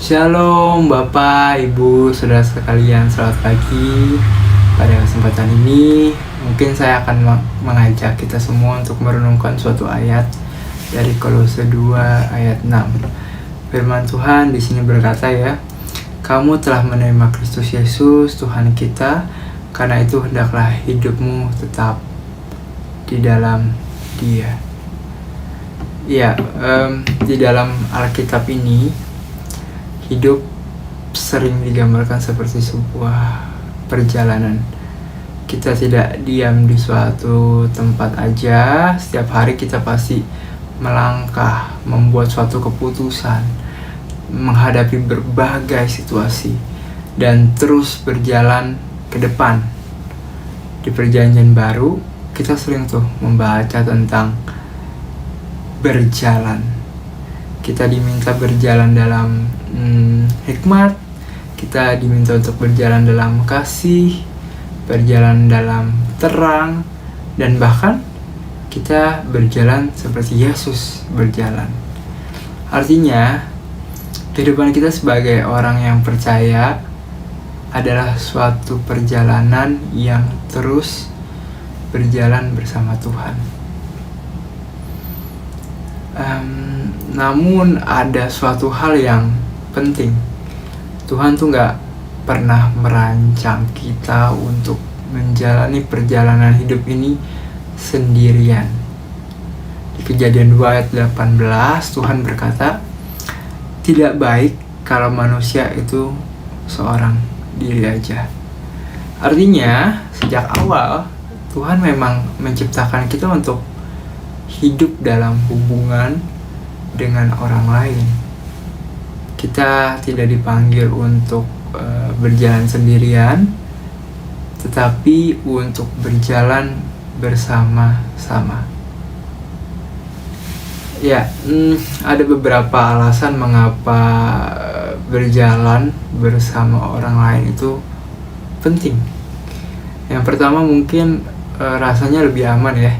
Shalom Bapak, Ibu, Saudara sekalian, selamat pagi. Pada kesempatan ini, mungkin saya akan mengajak kita semua untuk merenungkan suatu ayat dari Kolose 2 ayat 6. Firman Tuhan di sini berkata ya, kamu telah menerima Kristus Yesus Tuhan kita, karena itu hendaklah hidupmu tetap di dalam Dia. Ya, di dalam Alkitab ini hidup sering digambarkan seperti sebuah perjalanan. Kita tidak diam di suatu tempat aja. Setiap hari kita pasti melangkah, membuat suatu keputusan, menghadapi berbagai situasi, dan terus berjalan ke depan. Di perjanjian baru, kita sering tuh membaca tentang berjalan. Kita diminta berjalan dalam hikmat, kita diminta untuk berjalan dalam kasih, berjalan dalam terang, dan bahkan kita berjalan seperti Yesus berjalan. Artinya, kehidupan kita sebagai orang yang percaya adalah suatu perjalanan yang terus berjalan bersama Tuhan. Namun ada suatu hal yang penting. Tuhan tuh gak pernah merancang kita untuk menjalani perjalanan hidup ini sendirian. Di Kejadian 2 ayat 18, Tuhan berkata, tidak baik kalau manusia itu seorang diri aja. Artinya, sejak awal Tuhan memang menciptakan kita untuk hidup dalam hubungan dengan orang lain. Kita tidak dipanggil untuk berjalan sendirian, tetapi untuk berjalan bersama-sama. Ya, ada beberapa alasan mengapa berjalan bersama orang lain itu penting. Yang pertama mungkin rasanya lebih aman ya.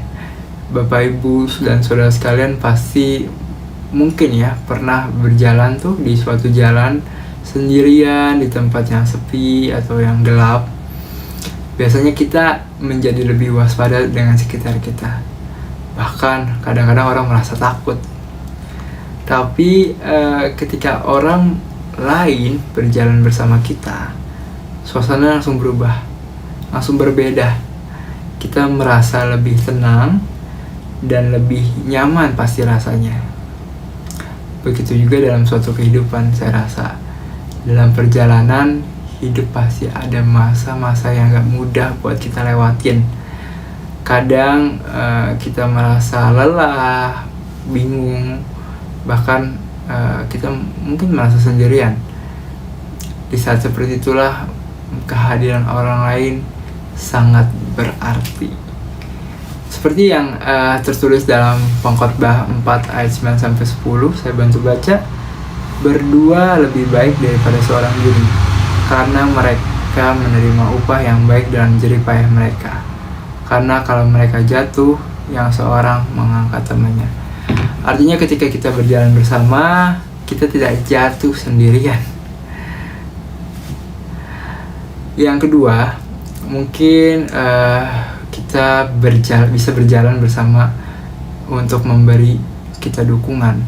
Bapak, Ibu, dan saudara sekalian pasti mungkin ya pernah berjalan tuh di suatu jalan sendirian di tempat yang sepi atau yang gelap. Biasanya kita menjadi lebih waspada dengan sekitar kita. Bahkan kadang-kadang orang merasa takut. Tapi ketika orang lain berjalan bersama kita, suasana langsung berubah, langsung berbeda. Kita merasa lebih tenang dan lebih nyaman pasti rasanya. Begitu juga dalam suatu kehidupan, saya rasa dalam perjalanan hidup pasti ada masa-masa yang gak mudah buat kita lewatin. Kadang kita merasa lelah, bingung, bahkan kita mungkin merasa sendirian. Di saat seperti itulah kehadiran orang lain sangat berarti. Seperti yang tertulis dalam Pengkhotbah 4 ayat 9-10, saya bantu baca. Berdua lebih baik daripada seorang diri, karena mereka menerima upah yang baik dalam jerih payah mereka. Karena kalau mereka jatuh, yang seorang mengangkat temannya. Artinya ketika kita berjalan bersama, kita tidak jatuh sendirian. Yang kedua, mungkin kita bisa berjalan bersama untuk memberi kita dukungan.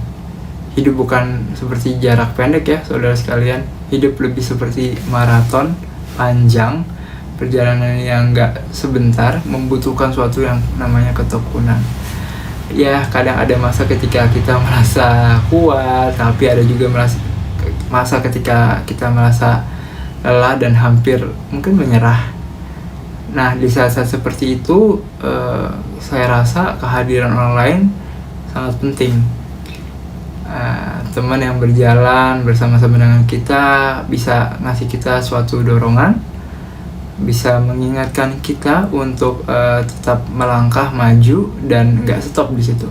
Hidup bukan seperti jarak pendek ya saudara sekalian. Hidup lebih seperti maraton panjang, perjalanan yang gak sebentar, membutuhkan suatu yang namanya ketekunan. Ya, kadang ada masa ketika kita merasa kuat, tapi ada juga masa ketika kita merasa lelah dan hampir mungkin menyerah. Nah, di saat-saat seperti itu, saya rasa kehadiran orang lain sangat penting. Teman yang berjalan bersama-sama dengan kita bisa ngasih kita suatu dorongan, bisa mengingatkan kita untuk tetap melangkah maju dan nggak stop di situ.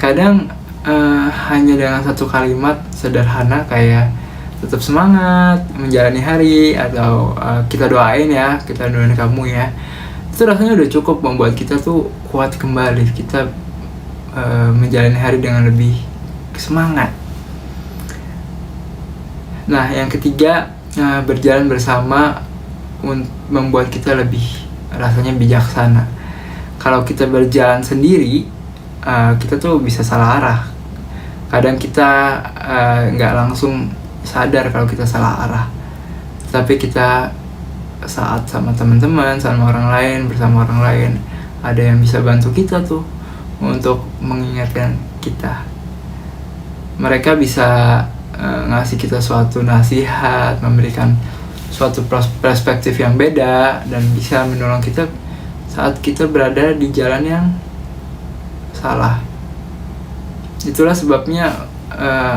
Kadang hanya dengan satu kalimat sederhana kayak tetap semangat menjalani hari, atau kita doain kamu ya, itu rasanya udah cukup membuat kita tuh kuat kembali. Kita menjalani hari dengan lebih semangat. Nah, yang ketiga, berjalan bersama membuat kita lebih rasanya bijaksana. Kalau kita berjalan sendiri, kita tuh bisa salah arah. Kadang kita nggak langsung sadar kalau kita salah arah, tapi kita saat sama teman-teman, sama orang lain, bersama orang lain, ada yang bisa bantu kita tuh untuk mengingatkan kita. Mereka bisa ngasih kita suatu nasihat, memberikan suatu perspektif yang beda, dan bisa menolong kita saat kita berada di jalan yang salah. Itulah sebabnya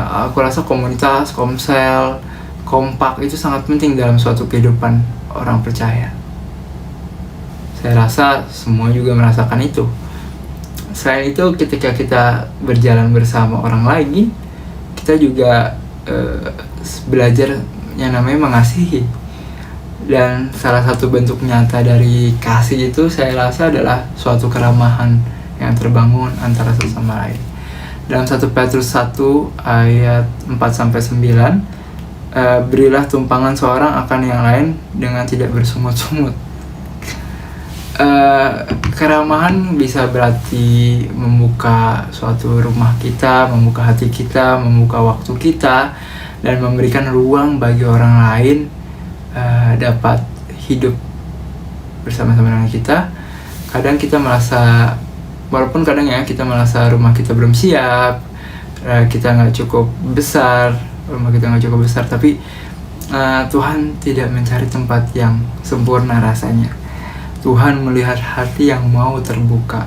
aku rasa komunitas, komsel, kompak itu sangat penting dalam suatu kehidupan orang percaya. Saya rasa semua juga merasakan itu. Selain itu, ketika kita berjalan bersama orang lain, kita juga belajar yang namanya mengasihi. Dan salah satu bentuk nyata dari kasih itu saya rasa adalah suatu keramahan yang terbangun antara satu sama lain. Dalam 1 Petrus 1 ayat 4-9, berilah tumpangan seorang akan yang lain dengan tidak bersungut-sungut. Keramahan bisa berarti membuka suatu rumah kita, membuka hati kita, membuka waktu kita, dan memberikan ruang bagi orang lain dapat hidup bersama-sama dengan kita. Kadang kita merasa, walaupun kadang ya kita merasa rumah kita belum siap, kita nggak cukup besar, rumah kita nggak cukup besar, tapi Tuhan tidak mencari tempat yang sempurna rasanya. Tuhan melihat hati yang mau terbuka.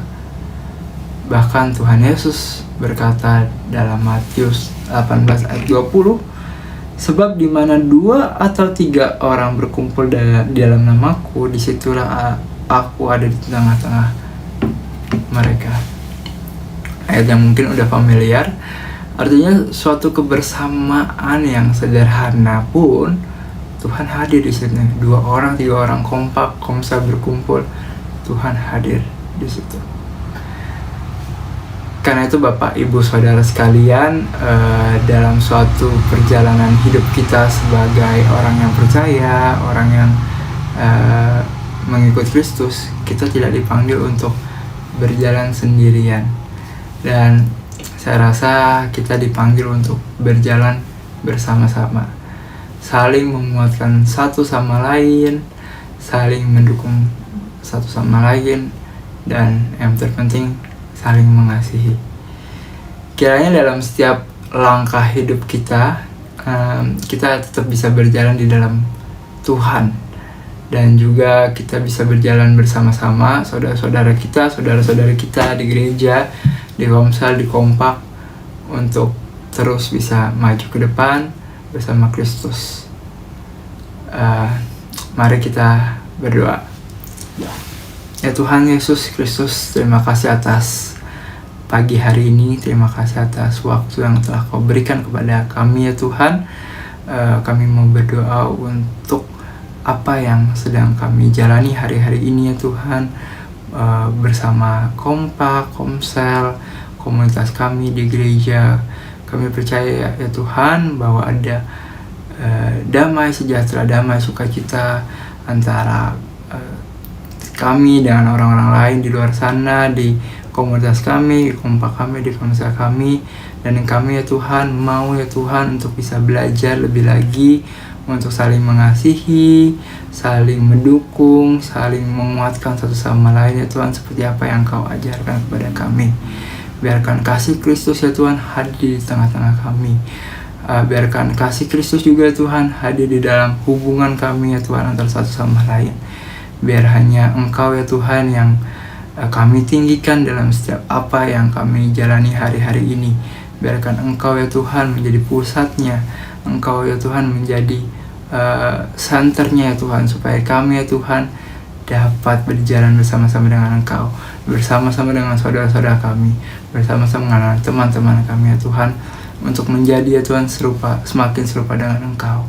Bahkan Tuhan Yesus berkata dalam Matius 18 ayat 20, sebab di mana 2 atau 3 orang berkumpul di dalam namaku, disitulah aku ada di tengah-tengah mereka. Ayat yang mungkin udah familiar, artinya suatu kebersamaan yang sederhana pun Tuhan hadir di situ. 2 orang, 3 orang kompak, komsel berkumpul, Tuhan hadir di situ. Karena itu Bapak, Ibu, Saudara sekalian, dalam suatu perjalanan hidup kita sebagai orang yang percaya, orang yang mengikut Kristus, kita tidak dipanggil untuk berjalan sendirian. Dan saya rasa kita dipanggil untuk berjalan bersama-sama, saling menguatkan satu sama lain, saling mendukung satu sama lain, dan yang terpenting saling mengasihi. Kiranya dalam setiap langkah hidup kita, kita tetap bisa berjalan di dalam Tuhan, dan juga kita bisa berjalan bersama-sama saudara-saudara kita, saudara-saudari kita di gereja, di komsel, di kompak, untuk terus bisa maju ke depan bersama Kristus. Mari kita berdoa. Ya Tuhan Yesus Kristus, terima kasih atas pagi hari ini, terima kasih atas waktu yang telah Kau berikan kepada kami ya Tuhan. Kami mau berdoa untuk apa yang sedang kami jalani hari-hari ini ya Tuhan, bersama kompak, komsel, komunitas kami di gereja. Kami percaya ya Tuhan bahwa ada damai sejahtera, damai sukacita antara kami dengan orang-orang lain di luar sana, di komunitas kami, di kompak kami, di komsel kami. Dan kami ya Tuhan mau ya Tuhan untuk bisa belajar lebih lagi, untuk saling mengasihi, saling mendukung, saling menguatkan satu sama lain ya Tuhan, seperti apa yang Kau ajarkan kepada kami. Biarkan kasih Kristus ya Tuhan hadir di tengah-tengah kami. Biarkan kasih Kristus juga Tuhan hadir di dalam hubungan kami ya Tuhan antara satu sama lain. Biar hanya Engkau ya Tuhan yang kami tinggikan dalam setiap apa yang kami jalani hari-hari ini. Biarkan Engkau ya Tuhan menjadi pusatnya, Engkau ya Tuhan menjadi senternya ya Tuhan, supaya kami ya Tuhan dapat berjalan bersama-sama dengan Engkau, bersama-sama dengan saudara-saudara kami, bersama-sama dengan teman-teman kami ya Tuhan, untuk menjadi ya Tuhan semakin serupa dengan Engkau.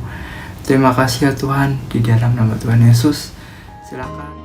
Terima kasih ya Tuhan, di dalam nama Tuhan Yesus. Silakan.